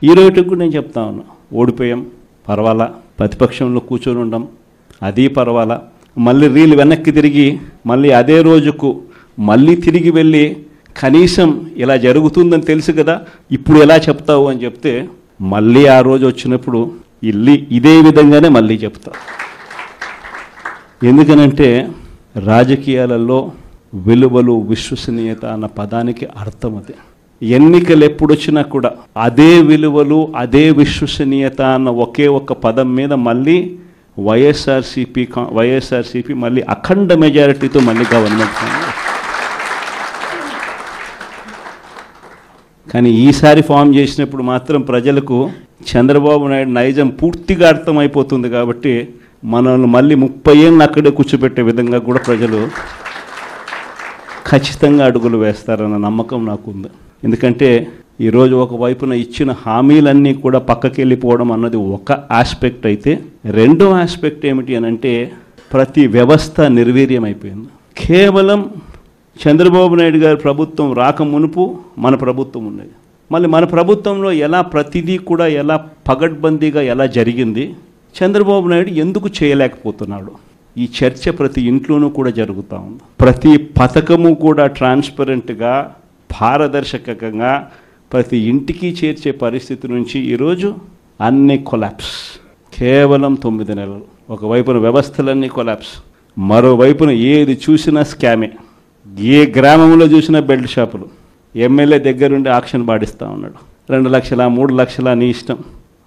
ఈ రోజుకి కూడా నేను చెప్తా ఉన్నా, ఓడిపోయాం పర్వాలా, ప్రతిపక్షంలో కూర్చొని ఉండం అది పర్వాలా, మళ్ళీ రీలు వెనక్కి తిరిగి మళ్ళీ అదే రోజుకు మళ్ళీ తిరిగి వెళ్ళి కనీసం ఇలా జరుగుతుందని తెలుసు కదా ఇప్పుడు ఎలా చెప్తావు అని చెప్తే మళ్ళీ ఆ రోజు వచ్చినప్పుడు ఇదే విధంగానే మళ్ళీ చెప్తా. ఎందుకనంటే రాజకీయాలలో విలువలు విశ్వసనీయత అన్న పదానికి అర్థం అదే. ఎన్నికలు ఎప్పుడొచ్చినా కూడా అదే విలువలు అదే విశ్వసనీయత అన్న ఒకే ఒక్క పదం మీద మళ్ళీ వైఎస్ఆర్సీపీ మళ్ళీ అఖండ మెజారిటీతో మళ్ళీ గవర్నమెంట్. కానీ ఈసారి ఫామ్ చేసినప్పుడు మాత్రం ప్రజలకు చంద్రబాబు నాయుడు నైజం పూర్తిగా అర్థమైపోతుంది కాబట్టి మనల్ని మళ్ళీ 30 ఏళ్ళు అక్కడే కూర్చోబెట్టే విధంగా కూడా ప్రజలు ఖచ్చితంగా అడుగులు వేస్తారన్న నమ్మకం నాకుంది. ఎందుకంటే ఈరోజు ఒకవైపున ఇచ్చిన హామీలన్నీ కూడా పక్కకి వెళ్ళిపోవడం అన్నది ఒక ఆస్పెక్ట్ అయితే, రెండో ఆస్పెక్ట్ ఏమిటి అని అంటే ప్రతి వ్యవస్థ నిర్వీర్యం అయిపోయింది. కేవలం చంద్రబాబు నాయుడు గారి ప్రభుత్వం రాక మునుపు మన ప్రభుత్వం ఉన్నది. మళ్ళీ మన ప్రభుత్వంలో ఎలా ప్రతిదీ కూడా ఎలా పగడ్బందీగా ఎలా జరిగింది, చంద్రబాబు నాయుడు ఎందుకు చేయలేకపోతున్నాడు, ఈ చర్చ ప్రతి ఇంట్లోనూ కూడా జరుగుతూ ఉంది. ప్రతి పథకము కూడా ట్రాన్స్పరెంట్గా పారదర్శకంగా ప్రతి ఇంటికి చేర్చే పరిస్థితి నుంచి ఈరోజు అన్ని కొలాప్స్. కేవలం 9 నెలలు. ఒకవైపున వ్యవస్థలన్నీ కొలాప్స్, మరోవైపున ఏది చూసినా స్కామే. ఏ గ్రామంలో చూసినా బెల్ట్ షాపులు. ఎమ్మెల్యే దగ్గరుండి ఆక్షన్ పాడిస్తూ ఉన్నాడు. 2 లక్షల 3 లక్షల నీ ఇష్టం.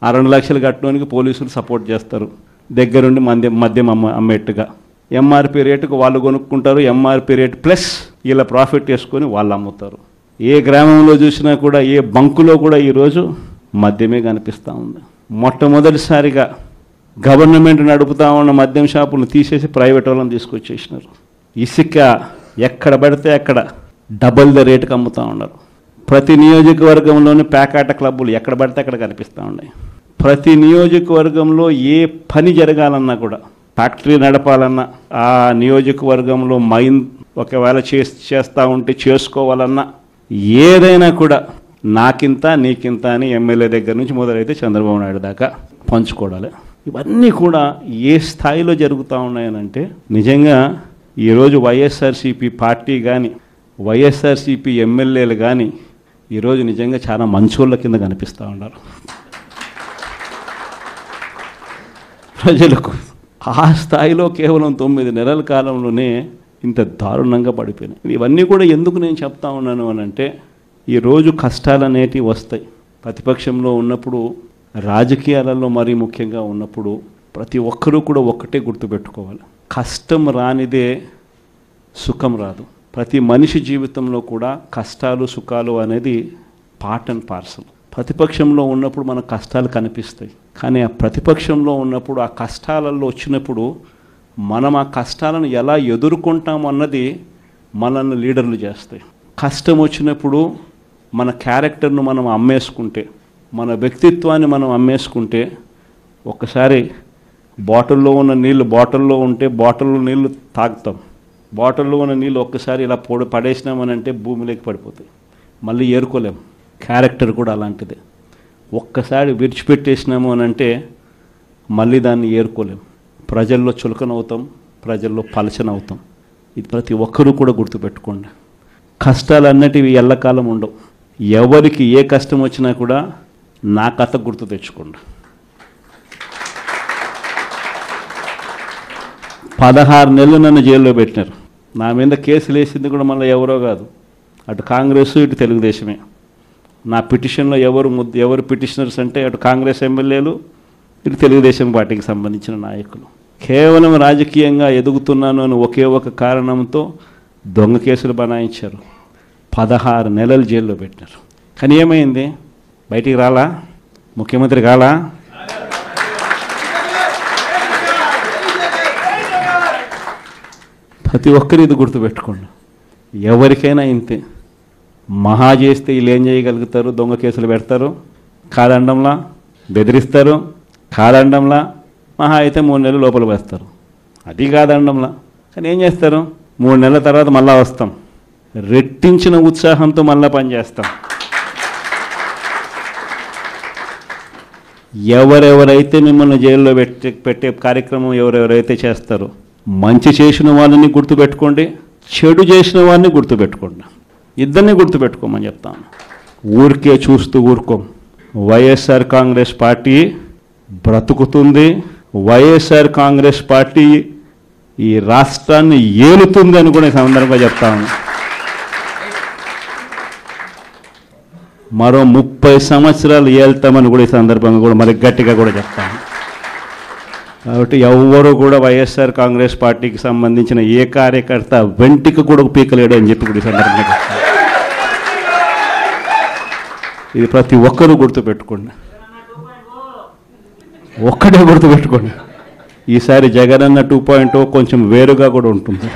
ఆ 2 లక్షలు కట్టడానికి పోలీసులు సపోర్ట్ చేస్తారు, దగ్గరుండి మద్యం అమ్మేట్టుగా. ఎంఆర్పీ రేటుకు వాళ్ళు కొనుక్కుంటారు, ఎంఆర్పీ రేటు ప్లస్ ఇలా ప్రాఫిట్ చేసుకొని వాళ్ళు అమ్ముతారు. ఏ గ్రామంలో చూసినా కూడా ఏ బంకులో కూడా ఈరోజు మద్యమే కనిపిస్తూ ఉంది. మొట్టమొదటిసారిగా గవర్నమెంట్ నడుపుతా ఉన్న మద్యం షాపులను తీసేసి ప్రైవేట్ వాళ్ళని తీసుకొచ్చేసినారు. ఇసుక ఎక్కడ పడితే అక్కడ డబుల్ ద రేటుకి అమ్ముతూ ఉన్నారు. ప్రతి నియోజకవర్గంలోని పేకాట క్లబ్బులు ఎక్కడ పడితే అక్కడ కనిపిస్తూ ఉన్నాయి. ప్రతి నియోజకవర్గంలో ఏ పని జరగాలన్నా కూడా, ఫ్యాక్టరీ నడపాలన్నా, ఆ నియోజకవర్గంలో మైన్ ఒకవేళ చేస్తూ ఉంటే చేసుకోవాలన్నా, ఏదైనా కూడా నాకింత నీకింత అని ఎమ్మెల్యే దగ్గర నుంచి మొదలైతే చంద్రబాబు నాయుడు దాకా పంచుకోవడాలి. ఇవన్నీ కూడా ఏ స్థాయిలో జరుగుతూ ఉన్నాయనంటే నిజంగా ఈరోజు వైఎస్ఆర్సీపీ పార్టీ కానీ వైఎస్ఆర్సీపీ ఎమ్మెల్యేలు కానీ ఈరోజు నిజంగా చాలా మంచోళ్ళ కింద కనిపిస్తూ ఉన్నారు ప్రజలకు. ఆ స్థాయిలో కేవలం 9 నెలల కాలంలోనే ఇంత దారుణంగా పడిపోయినాయి. ఇవన్నీ కూడా ఎందుకు నేను చెప్తా ఉన్నాను అని అంటే, ఈరోజు కష్టాలు అనేటివి వస్తాయి. ప్రతిపక్షంలో ఉన్నప్పుడు, రాజకీయాలలో మరీ ముఖ్యంగా ఉన్నప్పుడు ప్రతి ఒక్కరూ కూడా ఒక్కటే గుర్తుపెట్టుకోవాలి, కష్టం రానిదే సుఖం రాదు. ప్రతి మనిషి జీవితంలో కూడా కష్టాలు సుఖాలు అనేది పార్ట్ అండ్ పార్సల్. ప్రతిపక్షంలో ఉన్నప్పుడు మనకు కష్టాలు కనిపిస్తాయి, కానీ ఆ ప్రతిపక్షంలో ఉన్నప్పుడు ఆ కష్టాలలో వచ్చినప్పుడు మనం ఆ కష్టాలను ఎలా ఎదుర్కొంటాం అన్నది మనల్ని లీడర్లు చేస్తాయి. కష్టం వచ్చినప్పుడు మన క్యారెక్టర్ను మనం అమ్మేసుకుంటే, మన వ్యక్తిత్వాన్ని మనం అమ్మేసుకుంటే, ఒక్కసారి బాటిల్లో ఉన్న నీళ్ళు బాటిల్లో ఉంటే బాటిల్లో నీళ్ళు తాగుతాం, బాటిల్లో ఉన్న నీళ్ళు ఒక్కసారి ఇలా పడేసినామనంటే భూమిలోకి పడిపోతాయి, మళ్ళీ ఏరుకోలేం. క్యారెక్టర్ కూడా అలాంటిదే. ఒక్కసారి విడిచిపెట్టేసినాము అని అంటే మళ్ళీ దాన్ని ఏరుకోలేం. ప్రజల్లో చులకనవుతాం, ప్రజల్లో పలచనవుతాం. ఇది ప్రతి ఒక్కరూ కూడా గుర్తుపెట్టుకోండి. కష్టాలు అన్నటివి ఎల్లకాలం ఉండవు. ఎవరికి ఏ కష్టం వచ్చినా కూడా నా కథ గుర్తు తెచ్చుకోండి. 16 నెలలు నన్ను జైల్లో పెట్టినారు. నా మీద కేసులు వేసింది కూడా మళ్ళీ ఎవరో కాదు, అటు కాంగ్రెస్ ఇటు తెలుగుదేశమే. నా పిటిషన్లో ఎవరు పిటిషనర్స్ అంటే అటు కాంగ్రెస్ ఎమ్మెల్యేలు, ఇటు తెలుగుదేశం పార్టీకి సంబంధించిన నాయకులు. కేవలం రాజకీయంగా ఎదుగుతున్నాను అని ఒకే ఒక కారణంతో దొంగ కేసులు బనాయించారు. 16 నెలలు జైల్లో పెట్టినారు. కానీ ఏమైంది? బయటికి రాలా, ముఖ్యమంత్రి కాలా. ప్రతి ఒక్కరు ఇది గుర్తుపెట్టుకోండి. ఎవరికైనా ఇంతే. మహా చేస్తే వీళ్ళు ఏం చేయగలుగుతారు? దొంగ కేసులు పెడతారు, కాదండంలా బెదిరిస్తారు, కాదండంలా మహా అయితే 3 నెలలు లోపల వేస్తారు, అది కాదండంలా. కానీ ఏం చేస్తారు? 3 నెలల తర్వాత మళ్ళా వస్తాం, రెట్టించిన ఉత్సాహంతో మళ్ళీ పనిచేస్తాం. ఎవరెవరైతే మిమ్మల్ని జైల్లో పెట్టే కార్యక్రమం ఎవరెవరైతే చేస్తారో, మంచి చేసిన వాళ్ళని గుర్తుపెట్టుకోండి, చెడు చేసిన వాడిని గుర్తుపెట్టుకోండి. ఇద్దరిని గుర్తుపెట్టుకోమని చెప్తాను. ఊరికే చూస్తూ ఊరుకోం. వైఎస్ఆర్ కాంగ్రెస్ పార్టీ బ్రతుకుతుంది. వైఎస్ఆర్ కాంగ్రెస్ పార్టీ ఈ రాష్ట్రాన్ని ఏలుతుంది అని కూడా ఈ సందర్భంగా చెప్తాను. మరో 30 సంవత్సరాలు ఏళ్తామని కూడా ఈ సందర్భంగా కూడా మరి గట్టిగా కూడా చెప్తాను. కాబట్టి ఎవరు కూడా వైఎస్ఆర్ కాంగ్రెస్ పార్టీకి సంబంధించిన ఏ కార్యకర్త వెంటికి కూడా పీకలేడు అని చెప్పి కూడా ఈ సందర్భంగా చెప్తాను. ఇది ప్రతి ఒక్కరూ గుర్తుపెట్టుకోండి, ఒక్కడే గుర్తుపెట్టుకోండి. ఈసారి జగనన్న 2.0 కొంచెం వేరుగా కూడా ఉంటుంది.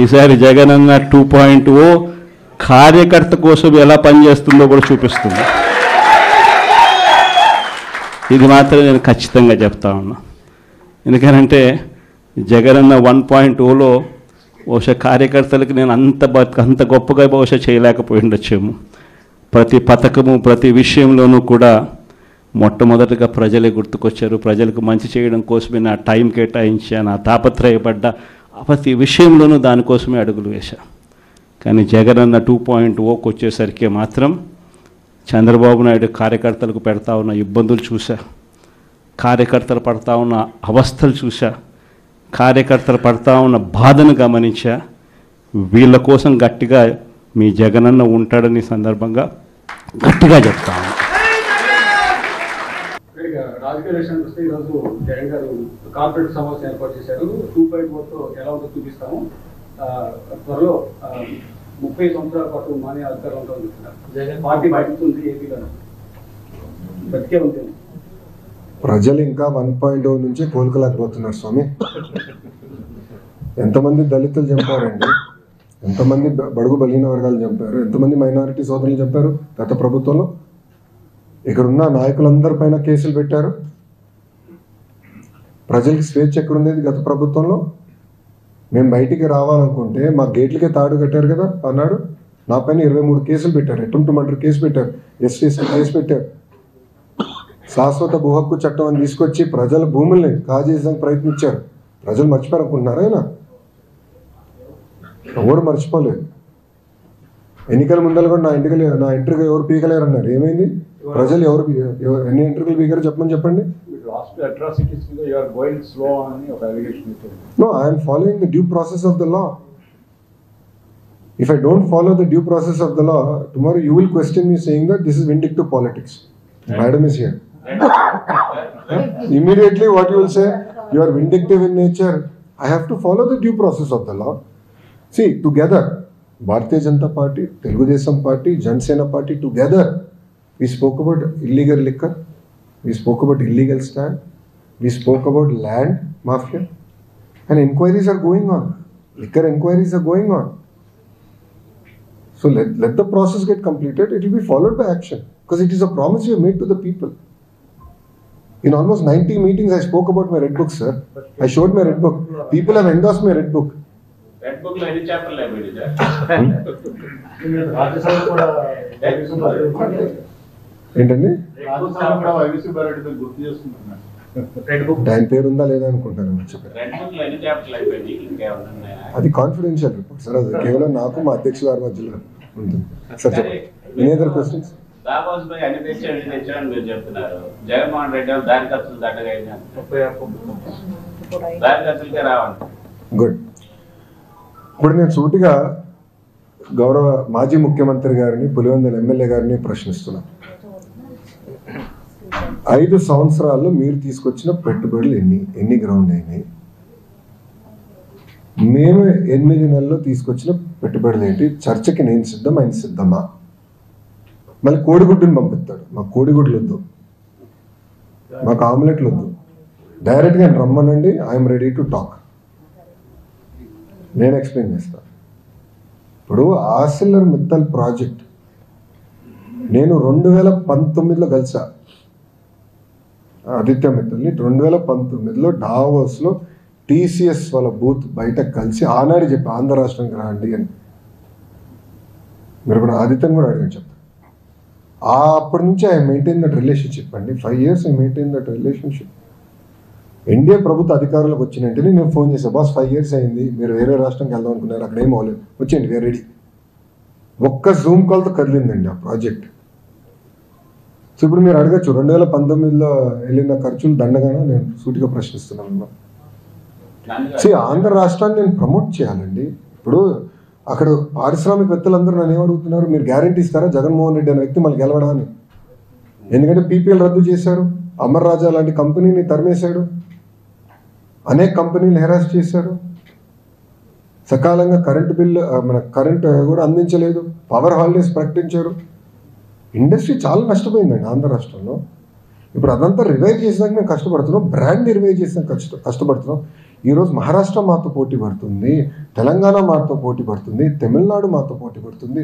ఈసారి జగనన్న 2.0 కార్యకర్త కోసం ఎలా పనిచేస్తుందో కూడా చూపిస్తుంది. ఇది మాత్రం నేను ఖచ్చితంగా చెప్తా ఉన్నా. ఎందుకనంటే జగనన్న 1.0లో బహుశా కార్యకర్తలకు నేను అంత గొప్పగా బహుశా చేయలేకపోయి ఉండొచ్చేమో. ప్రతి పథకము ప్రతి విషయంలోనూ కూడా మొట్టమొదటిగా ప్రజలే గుర్తుకొచ్చారు. ప్రజలకు మంచి చేయడం కోసమే నా టైం కేటాయించా, నా తాపత్రయపడ్డా, ప్రతి విషయంలోనూ దానికోసమే అడుగులు వేశా. కానీ జగనన్న 2.0కి వచ్చేసరికి మాత్రం చంద్రబాబు నాయుడు కార్యకర్తలకు పెడతా ఉన్న ఇబ్బందులు చూసా, కార్యకర్తలు పడతా ఉన్న అవస్థలు చూసా, కార్యకర్తలు పడతా ఉన్న బాధను గమనించా. వీళ్ళ కోసం గట్టిగా మీ జగనన్న ఉంటాడని సందర్భంగా గట్టిగా చెప్తాను. రాజకీయ విషయానికి వస్తే ఈరోజు జగన్ గారు కార్పొరేట్ సమావేశం ఏర్పాటు చేశారు. 2.0తో ఎలా ఉందో చూపిస్తాము. త్వరలో 30 సంవత్సరాల పాటు మానే అధికారులు ఉంటారు. పార్టీ బయటతుంది ఏపీలో బతికే ఉంటుంది. ప్రజలు ఇంకా 1.0 నుంచి కోలుకోలేకపోతున్నారు స్వామి. ఎంతమంది దళితులు చంపారండి, ఎంతమంది బడుగు బలహీన వర్గాలు చంపారు, ఎంతమంది మైనారిటీ సోదరులు చంపారు గత ప్రభుత్వంలో. ఇక్కడున్న నాయకులందరిపైన కేసులు పెట్టారు. ప్రజలకి స్వేచ్ఛ ఎక్కడుండేది గత ప్రభుత్వంలో? మేము బయటికి రావాలనుకుంటే మా గేట్లకే తాడు కట్టారు కదా అన్నాడు. నా పైన 23 కేసులు పెట్టారు, అటెంప్ట్ మర్డర్ కేసు పెట్టారు, ఎస్టీసీ కేసు పెట్టారు. శాశ్వత భూ హక్కు చట్టం అని తీసుకొచ్చి ప్రజల భూముల్ని కాజేయడానికి ప్రయత్నించారు. ప్రజలు మర్చిపోయారు అనుకుంటున్నారా? ఆయన ఎవరు మర్చిపోలేదు. ఎన్నికల ముందర కూడా నా ఎంట్రీగా ఎవరు పీకలేరు అన్నారు. ఏమైంది? ప్రజలు ఎవరు ఎన్ని ఎంట్రీలు పీకారో చెప్పండి. No, I am following the due process of the law. If I don't follow the due process of the law, tomorrow you will question me saying that this is vindictive politics. Madam is here. Immediately what you will say, you are vindictive in nature. I have to follow the due process of the law. See, together, Bharatiya Janata Party, Telugu Desam Party, Jansena Party, together, we spoke about illegal liquor, we spoke about illegal stand, we spoke about land mafia, and inquiries are going on. Liquor inquiries are going on. So let the process get completed. It will be followed by action because it is a promise you have made to the people. In almost 90 meetings, I spoke about my red book, sir. I showed my red book. People have endorsed my red book. Red book lo any chapter la bedi sir. Rajya Sabha కూడా ఏంటండి? రాజ్యసభ కూడా వైవిసి బారెడ్డి గుర్తు చేస్తున్నారు. Red book దాని పేరు ఉందా లేదా అనుకుంటాను. రెడ్ బుక్ లో any chapter la bedi ఇంకేమన్నా ఉన్నాయా? అది కాన్ఫిడెన్షియల్ రిపోర్ట్ సార్. అది కేవలం నాకు మా అధ్యక్షుల గారి మధ్యలో ఉంటుంది. సార్ చెప్పండి. Any other questions? Dhabas by అన్ని తెచ్చారని మీరు చెప్తున్నారు. జగన్మోహన్ రెడ్డి దాని ఖర్చులు దట్టగా అయినారు. దాని ఖర్చులకే రావండి. గుడ్. ఇప్పుడు నేను సూటిగా గౌరవ మాజీ ముఖ్యమంత్రి గారిని, పులివెందుల ఎమ్మెల్యే గారిని ప్రశ్నిస్తున్నా. 5 సంవత్సరాల్లో మీరు తీసుకొచ్చిన పెట్టుబడులు ఎన్ని గ్రౌండ్ అయినాయి? మేము 8 నెలల్లో తీసుకొచ్చిన పెట్టుబడులు ఏంటి? చర్చకి నేను సిద్ధం, ఆయన సిద్ధమా? మళ్ళీ కోడిగుడ్డుని పంపిస్తాడు. మాకు కోడిగుడ్లు వద్దు, మాకు ఆమ్లెట్లు వద్దు, డైరెక్ట్గా రమ్మనండి, ఐఎమ్ రెడీ టు టాక్. నేను ఎక్స్ప్లెయిన్ చేస్తాను. ఇప్పుడు ఆర్సిలర్ మిత్తల్ ప్రాజెక్ట్ నేను 2019లో కలిసా ఆదిత్య మిత్తల్ని. 2019లో డావోస్లో టీసీఎస్ వాళ్ళ బూత్ బయట కలిసి ఆనాడు చెప్పి ఆంధ్ర రాష్ట్రానికి రాండి అని. మీరు కూడా ఆదిత్యని కూడా అడిగాను చెప్తాను. అప్పటి నుంచి ఐ మెయింటైన్ దట్ రిలేషన్షిప్ అండి. 5 years I maintain that relationship. NDA ప్రభుత్వ అధికారులకు వచ్చిన వెంటనే నేను ఫోన్ చేశాను, బాస్ 5 years అయింది, మీరు వేరే రాష్ట్రంకి వెళ్దాం అనుకున్నారు, అక్కడ ఏం అవ్వలేదు, వచ్చేయండి వేరే రెడీ. ఒక్క జూమ్ కాల్తో కదిలిందండి ఆ ప్రాజెక్ట్. సో ఇప్పుడు మీరు అడగచ్చు 2019లో వెళ్ళిన ఖర్చులు దండగానే నేను సూటిగా ప్రశ్నిస్తున్నాను. ఆంధ్ర రాష్ట్రాన్ని నేను ప్రమోట్ చేయాలండి. ఇప్పుడు అక్కడ పారిశ్రామికవేత్తలందరూ నన్ను ఏమడుగుతున్నారు, మీరు గ్యారంటీ ఇస్తారా జగన్మోహన్ రెడ్డి అనే వ్యక్తి మళ్ళీ గెలవడాన్ని? ఎందుకంటే పీపీఎల్ రద్దు చేశారు, అమర్ రాజా లాంటి కంపెనీని తరిమేశాడు, అనేక కంపెనీలు హెరాస్ చేశారు, సకాలంగా కరెంటు బిల్లు మన కరెంట్ కూడా అందించలేదు, పవర్ హాలిడేస్ ప్రకటించారు. ఇండస్ట్రీ చాలా నష్టపోయిందండి ఆంధ్ర రాష్ట్రంలో. ఇప్పుడు అదంతా రివైవ్ చేసినాక మేము కష్టపడుతున్నాం, బ్రాండ్ రివైవ్ చేసినాక కష్టపడుతున్నాం. ఈరోజు మహారాష్ట్ర మాతో పోటీ పడుతుంది, తెలంగాణ మాతో పోటీ పడుతుంది, తమిళనాడు మాతో పోటీ పడుతుంది.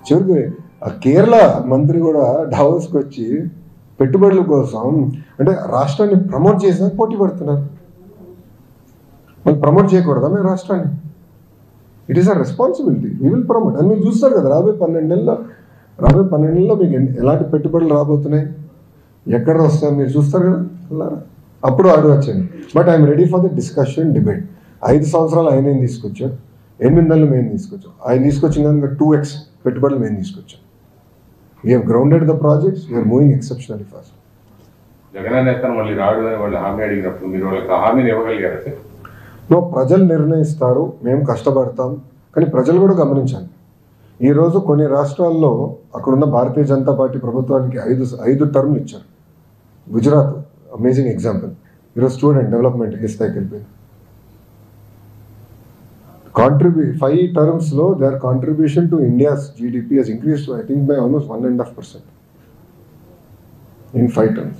చివరికి కేరళ మంత్రి కూడా డావోస్కి వచ్చి పెట్టుబడుల కోసం అంటే రాష్ట్రాన్ని ప్రమోట్ చేసినాక పోటీ పడుతున్నారు. మనం ప్రమోట్ చేయకూడదా మేము రాష్ట్రాన్ని? It is a responsibility, we will promote. అని మీరు చూస్తారు కదా రాబోయే 12 నెలల్లో మీకు ఎలాంటి పెట్టుబడులు రాబోతున్నాయి, ఎక్కడ వస్తాయో మీరు చూస్తారు కదా, అప్పుడు అడగచ్చండి. But I'm ready for the discussion, debate. 5 సంవత్సరాలు ఆయన ఏం తీసుకొచ్చారు, 8 నెలలు మేము తీసుకొచ్చాం. ఆయన తీసుకొచ్చిన కనుక 2x పెట్టుబడులు మేము తీసుకొచ్చాం. We have grounded the projects, we're moving exceptionally fast. Jagan నేతను మళ్ళీ రాడు అని వాళ్ళు హామీ అడిగినప్పుడు మీరు వాళ్ళకి హామీని ఇవ్వగలిగారు సార్? ప్రజలు నిర్ణయిస్తారు, మేము కష్టపడతాం. కానీ ప్రజలు కూడా గమనించాలి, ఈరోజు కొన్ని రాష్ట్రాల్లో అక్కడున్న భారతీయ జనతా పార్టీ ప్రభుత్వానికి 5 టర్మ్లు ఇచ్చారు. Gujarat amazing example. ఈరోజు స్టూడెంట్ డెవలప్మెంట్ ఏ స్థాయికి వెళ్ళిపోయింది. 5 termsలో their contribution to India's GDP has increased I think by almost 1.5% in 5 terms.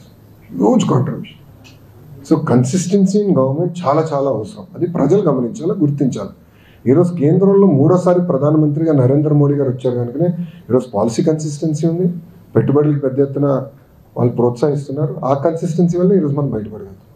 Huge contribution. So consistency in government చాలా చాలా అవసరం. అది ప్రజలు గమనించాలి, గుర్తించాలి. ఈరోజు కేంద్రంలో 3వసారి ప్రధానమంత్రిగా నరేంద్ర మోడీ గారు వచ్చారు కనుకనే ఈరోజు పాలసీ కన్సిస్టెన్సీ ఉంది, పెట్టుబడులకు పెద్ద ఎత్తున వాళ్ళు ప్రోత్సహిస్తున్నారు. ఆ కన్సిస్టెన్సీ వల్ల ఈరోజు మనం బయటపడగలుగుతాం.